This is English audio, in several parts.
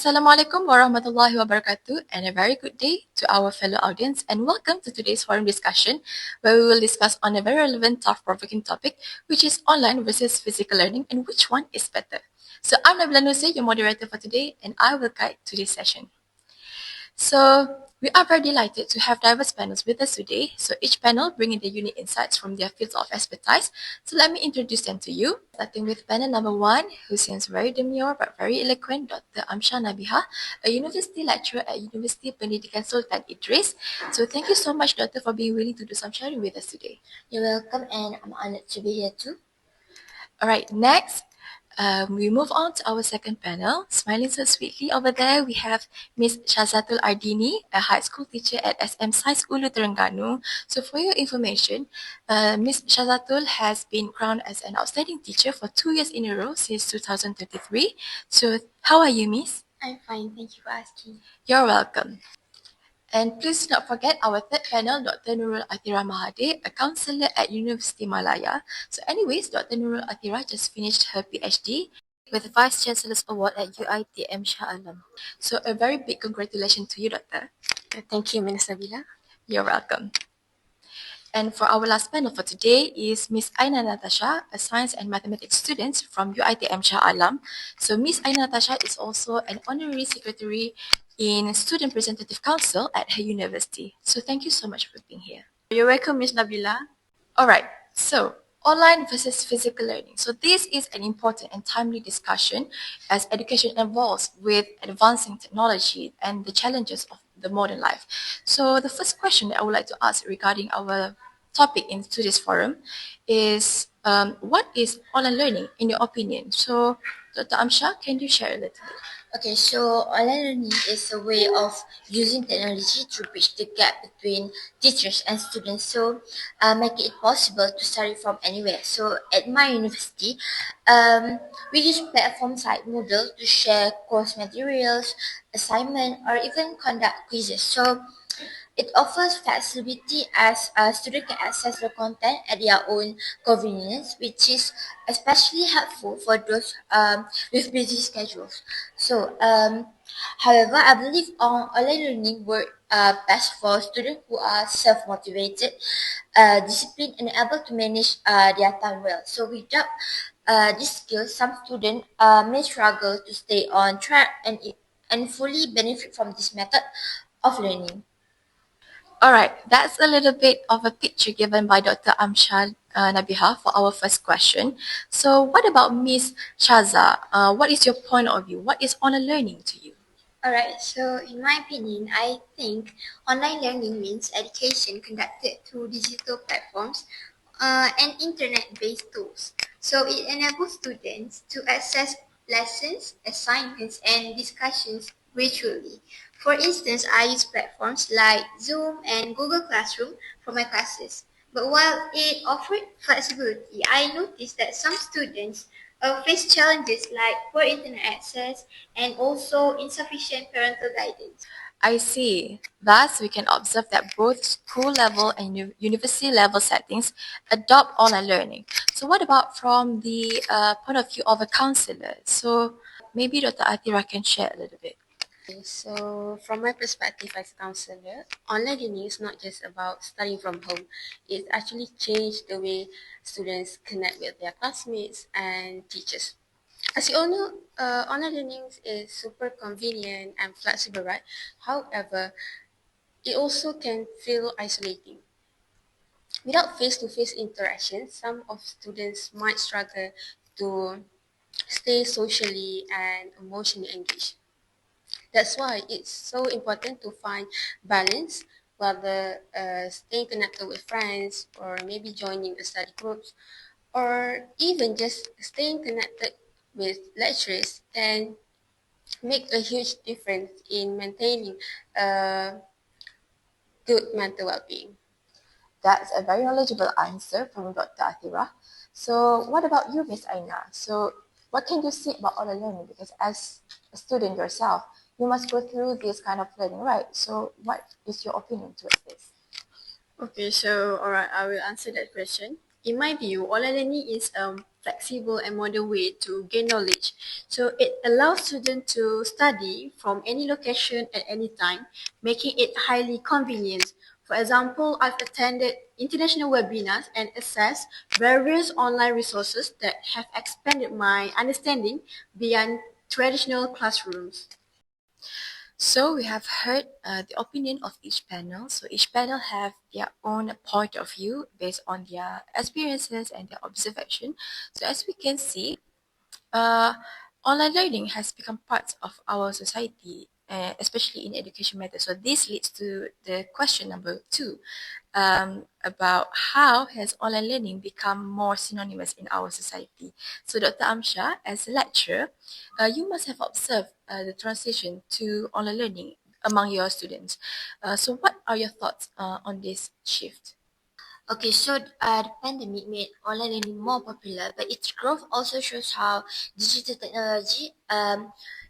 Assalamualaikum warahmatullahi wabarakatuh, and a very good day to our fellow audience, and welcome to today's forum discussion where we will discuss on a very relevant, thought-provoking topic, which is online versus physical learning and which one is better. So I'm NABILA, your moderator for today, and I will guide today's session. So we are very delighted to have diverse panels with us today. So each panel bringing the unique insights from their fields of expertise. So let me introduce them to you. Starting with panel number 1, who seems very demure but very eloquent, Dr. AMSYAR NABIHAH, a university lecturer at University Pendidikan Sultan Idris. So thank you so much, Doctor, for being willing to do some sharing with us today. You're welcome, and I'm honored to be here too. All right, next. We move on to our second panel. Smiling so sweetly over there, we have Miss SYAZATUL ARDINIE, a high school teacher at SM Science Ulu Terengganu. So for your information, Miss SYAZATUL has been crowned as an outstanding teacher for 2 years in a row since 2023. So how are you, Miss? I'm fine, thank you for asking. You're welcome. And please do not forget our third panel, Dr. NURUL MOHD, a counselor at University Malaya. So anyways, Dr. NURUL just finished her PhD with the Vice Chancellor's Award at UiTM Shah Alam. So a very big congratulations to you, Doctor. Thank you, Ms. Nabila. You're welcome. And for our last panel for today is Miss AINA NATASHA, a science and mathematics student from UiTM Shah Alam. So Miss AINA NATASHA is also an honorary secretary in Student Representative Council at her university. So thank you so much for being here. You're welcome, Ms. Nabila. All right, so online versus physical learning. So this is an important and timely discussion as education evolves with advancing technology and the challenges of the modern life. So the first question that I would like to ask regarding our topic in today's forum is what is online learning in your opinion? So Dr. AMSYAR, can you share a little bit? Okay, so online learning is a way of using technology to bridge the gap between teachers and students, so make it possible to study from anywhere. So at my university, we use platforms like Moodle to share course materials, assignment, or even conduct quizzes. So it offers flexibility as a student can access the content at their own convenience, which is especially helpful for those with busy schedules. So, however, I believe online learning work best for students who are self-motivated, disciplined, and able to manage their time well. So, without these skills, some students may struggle to stay on track and fully benefit from this method of learning. All right, that's a little bit of a picture given by Dr. AMSYAR NABIHAH for our first question. So what about Miss Shaza? What is your point of view? What is online learning to you? Alright, so in my opinion, I think online learning means education conducted through digital platforms and internet-based tools. So it enables students to access lessons, assignments, and discussions virtually. For instance, I use platforms like Zoom and Google Classroom for my classes. But while it offered flexibility, I noticed that some students face challenges like poor internet access and also insufficient parental guidance. I see. Thus, we can observe that both school level and university level settings adopt online learning. So what about from the point of view of a counselor? So maybe Dr. ATHIRAH can share a little bit. Okay, so from my perspective as a counselor, online learning is not just about studying from home. It actually changed the way students connect with their classmates and teachers. As you all know, online learning is super convenient and flexible, right? However, it also can feel isolating. Without face-to-face interaction, some of students might struggle to stay socially and emotionally engaged. That's why it's so important to find balance, whether staying connected with friends or maybe joining a study groups or even just staying connected with lecturers can make a huge difference in maintaining good mental well-being. That's a very knowledgeable answer from Dr. ATHIRAH. So what about you, Miss Aina? So what can you say about online learning? Because as a student yourself, you must go through this kind of learning, right? So what is your opinion towards this? Okay, so alright, I will answer that question. in my view, online learning is a flexible and modern way to gain knowledge. So it allows students to study from any location at any time, making it highly convenient. For example, I've attended international webinars and accessed various online resources that have expanded my understanding beyond traditional classrooms. So we have heard the opinion of each panel. So each panel have their own point of view based on their experiences and their observation. So as we can see, uh, online learning has become part of our society, especially in education methods. So this leads to the question number 2, about how has online learning become more synonymous in our society. So Dr. Amsyar, as a lecturer, you must have observed the transition to online learning among your students. So what are your thoughts on this shift? Okay, so the pandemic made online learning more popular, but its growth also shows how digital technology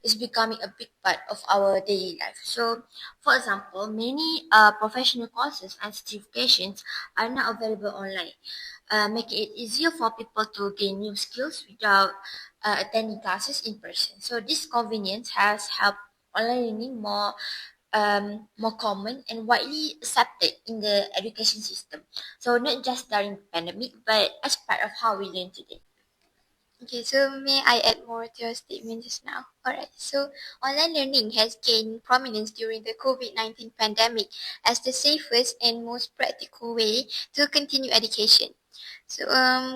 is becoming a big part of our daily life. So, for example, many professional courses and certifications are now available online, making it easier for people to gain new skills without attending classes in person. So, this convenience has helped online learning more common and widely accepted in the education system. So not just during the pandemic, but as part of how we learn today. Okay, so may I add more to your statement just now? Alright, so online learning has gained prominence during the COVID-19 pandemic as the safest and most practical way to continue education. So,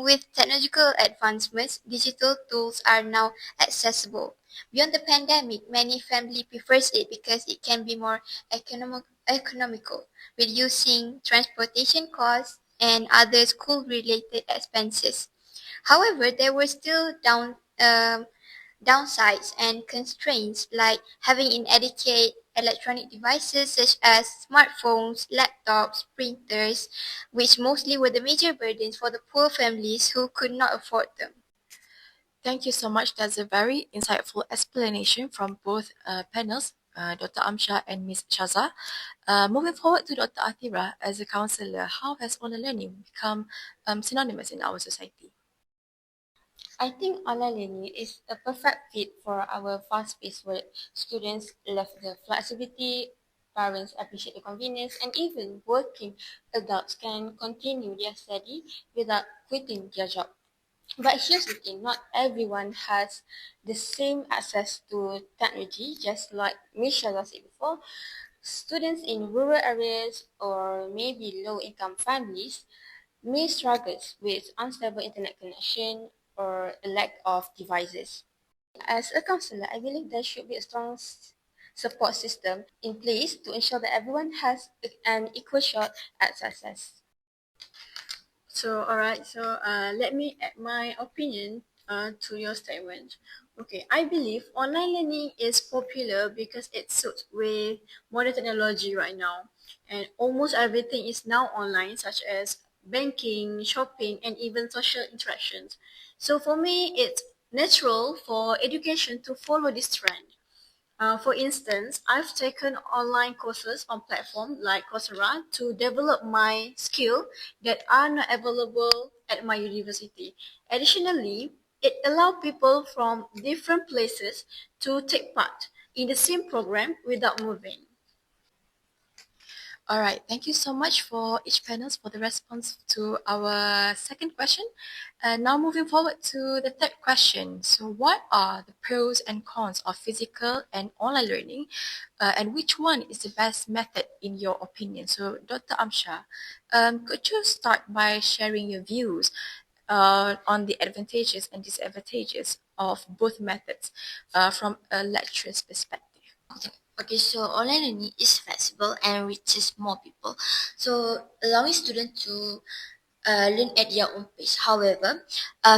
with technological advancements, digital tools are now accessible. Beyond the pandemic, many family prefers it because it can be more economical, reducing transportation costs and other school-related expenses. However, there were still downsides and constraints like having inadequate electronic devices such as smartphones, laptops, printers, which mostly were the major burdens for the poor families who could not afford them. Thank you so much. That's a very insightful explanation from both panels, Dr. Amsyar and Ms. Shaza. Moving forward to Dr. ATHIRAH, as a counselor, how has online learning become synonymous in our society? I think online learning is a perfect fit for our fast-paced world. Students love the flexibility, parents appreciate the convenience, and even working adults can continue their study without quitting their job. But here's the thing, not everyone has the same access to technology, just like Michelle said before. Students in rural areas or maybe low-income families may struggle with unstable internet connection or a lack of devices. As a counselor, I believe there should be a strong support system in place to ensure that everyone has an equal shot at success. So, alright, so let me add my opinion to your statement. Okay, I believe online learning is popular because it suits with modern technology right now. And almost everything is now online, such as banking, shopping, and even social interactions. So, for me, it's natural for education to follow this trend. For instance, I've taken online courses on platforms like Coursera to develop my skill that are not available at my university. Additionally, it allows people from different places to take part in the same program without moving. All right, thank you so much for each panel for the response to our second question. And now moving forward to the third question. So what are the pros and cons of physical and online learning, and which one is the best method in your opinion? So Dr. Amsyar, could you start by sharing your views on the advantages and disadvantages of both methods from a lecturer's perspective? Okay, so online learning is flexible and reaches more people. So allowing students to learn at their own pace. However,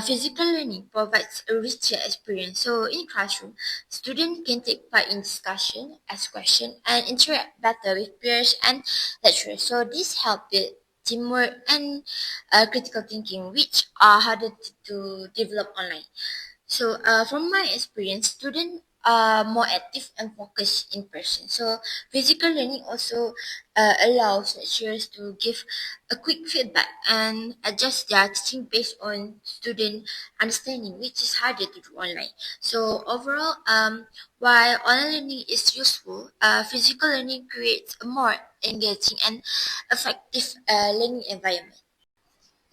physical learning provides a richer experience. So in classroom, students can take part in discussion, ask questions, and interact better with peers and lecturers. So this helps build teamwork and critical thinking, which are harder to develop online. So from my experience, students are more active and focused in person. So physical learning also allows lecturers to give a quick feedback and adjust their teaching based on student understanding, which is harder to do online. So overall, while online learning is useful, physical learning creates a more engaging and effective learning environment.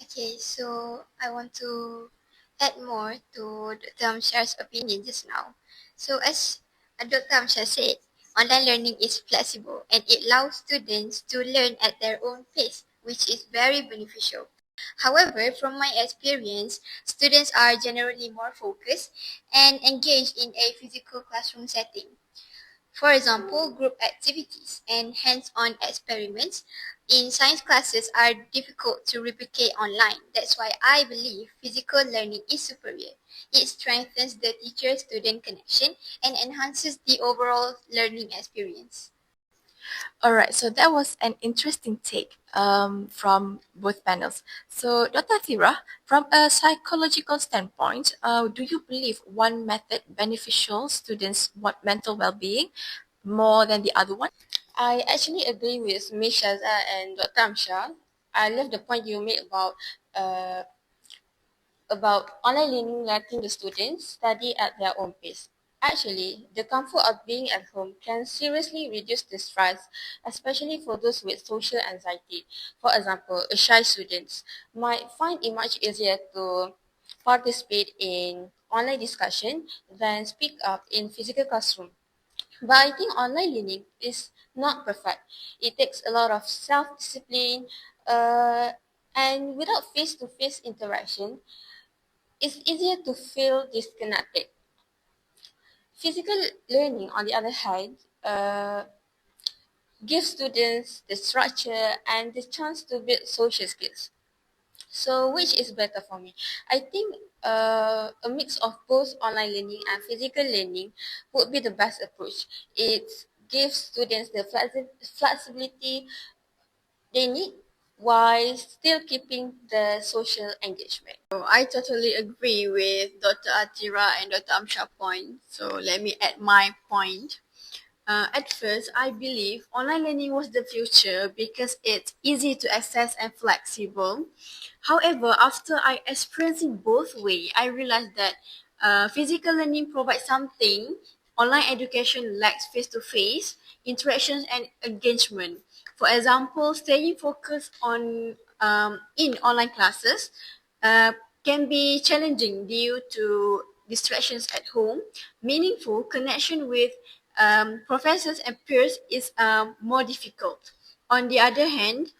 Okay, so I want to add more to Dr. Amsyar's opinion just now. So as Dr. Amsyar said, online learning is flexible and it allows students to learn at their own pace, which is very beneficial. However, from my experience, students are generally more focused and engaged in a physical classroom setting. For example, group activities and hands-on experiments in science classes are difficult to replicate online. That's why I believe physical learning is superior. It strengthens the teacher-student connection and enhances the overall learning experience. All right, so that was an interesting take from both panels. So, Dr. Thira, from a psychological standpoint, do you believe one method beneficial students' mental well-being more than the other one? I actually agree with Ms. Shaza and Dr. Amsyar. I love the point you made uh, about online learning letting the students study at their own pace. Actually, the comfort of being at home can seriously reduce the stress, especially for those with social anxiety. For example, a shy students might find it much easier to participate in online discussion than speak up in physical classroom. But I think online learning is not perfect. It takes a lot of self-discipline, uh, and without face-to-face interaction, it's easier to feel disconnected. Physical learning, on the other hand, gives students the structure and the chance to build social skills. So, which is better for me? I think a mix of both online learning and physical learning would be the best approach. It gives students the flexibility they need while still keeping the social engagement. So I totally agree with Dr. Atira and Dr. Amsha point. So let me add my point. At first, I believe online learning was the future because it's easy to access and flexible. However, after I experienced it both ways, I realized that physical learning provides something online education lacks face-to-face interactions and engagement. For example, staying focused on in online classes uh, can be challenging due to distractions at home. Meaningful connection with professors and peers is more difficult. On the other hand,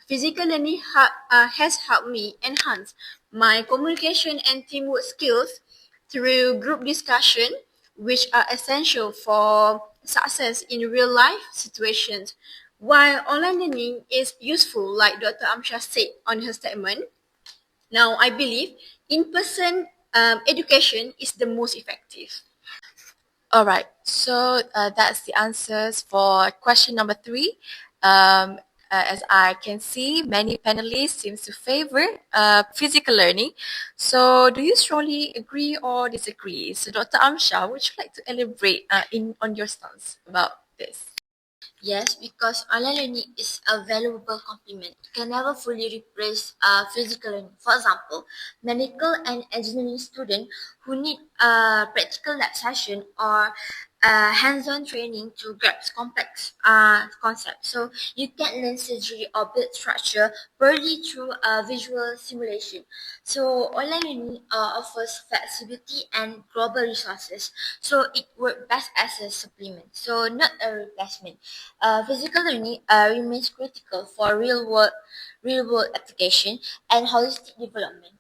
physical learning has helped me enhance my communication and teamwork skills through group discussion, which are essential for success in real life situations. While online learning is useful, like Dr. Amsha said on her statement, now I believe in-person education is the most effective. All right, so that's the answers for question number 3. Um, as I can see, many panelists seems to favor physical learning. So, do you strongly agree or disagree? So, Dr. Amsha, would you like to elaborate on your stance about this? Yes, because online learning is a valuable complement. It can never fully replace physical learning. For example, medical and engineering students who need a practical lab session or hands-on training to grasp complex concepts. So you can learn surgery or build structure purely through visual simulation. So online learning offers flexibility and global resources. So it works best as a supplement, so not a replacement. Physical learning remains critical for real world application and holistic development.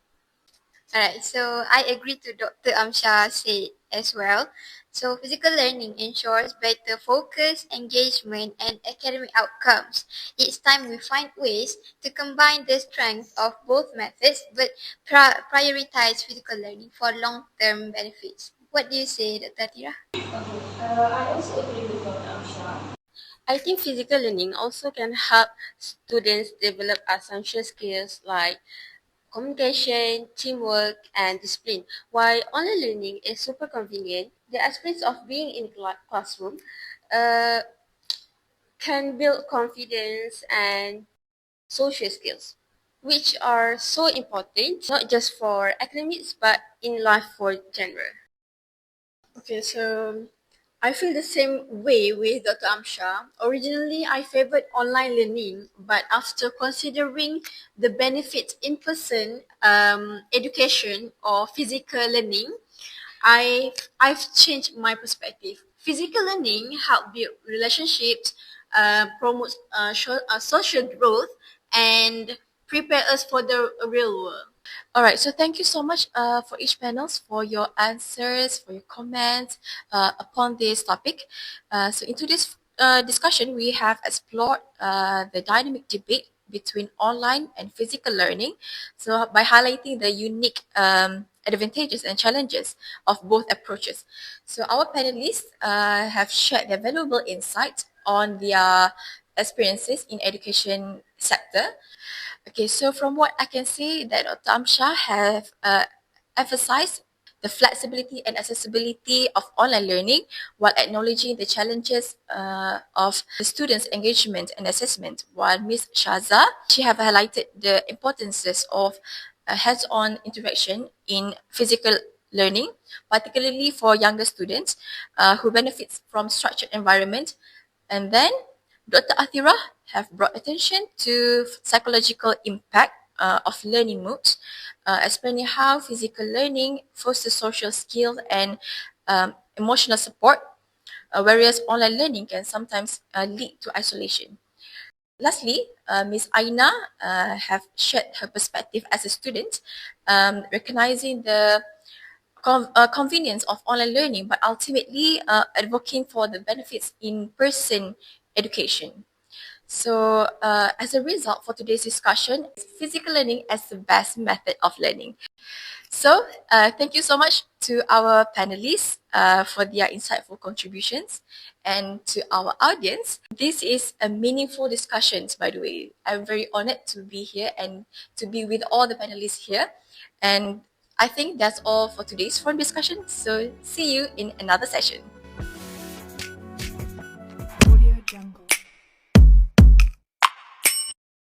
Alright, so I agree to Dr. Amsha said as well. So physical learning ensures better focus, engagement, and academic outcomes. It's time we find ways to combine the strengths of both methods, but prioritize physical learning for long-term benefits. What do you say, Dr. Tira? I also agree with Dr. Amshar. I think physical learning also can help students develop essential skills like communication, teamwork, and discipline. While online learning is super convenient, the experience of being in classroom uh, can build confidence and social skills, which are so important, not just for academics, but in life for general. Okay, so I feel the same way with Dr. Amsha. Originally, I favored online learning, but after considering the benefits in-person education or physical learning, I've changed my perspective. Physical learning help build relationships, promotes social growth, and prepare us for the real world. All right, so thank you so much for each panels for your answers, for your comments upon this topic. So into this discussion, we have explored the dynamic debate between online and physical learning. So by highlighting the unique advantages and challenges of both approaches. So our panelists have shared their valuable insights on their experiences in education sector. Okay, so from what I can see that Dr. Amsha have emphasized the flexibility and accessibility of online learning while acknowledging the challenges of the students' engagement and assessment. While Ms. Shaza, she have highlighted the importances of hands-on interaction in physical learning, particularly for younger students who benefits from structured environment. And then Dr. ATHIRAH have brought attention to psychological impact of learning modes, explaining how physical learning fosters social skills and emotional support, whereas online learning can sometimes lead to isolation. Lastly, Ms. AINA have shared her perspective as a student, recognizing the convenience of online learning, but ultimately advocating for the benefits in person education. So, as a result for today's discussion, physical learning as the best method of learning. So, thank you so much to our panelists for their insightful contributions and to our audience. This is a meaningful discussion, by the way. I'm very honored to be here and to be with all the panelists here. And I think that's all for today's forum discussion. So, see you in another session.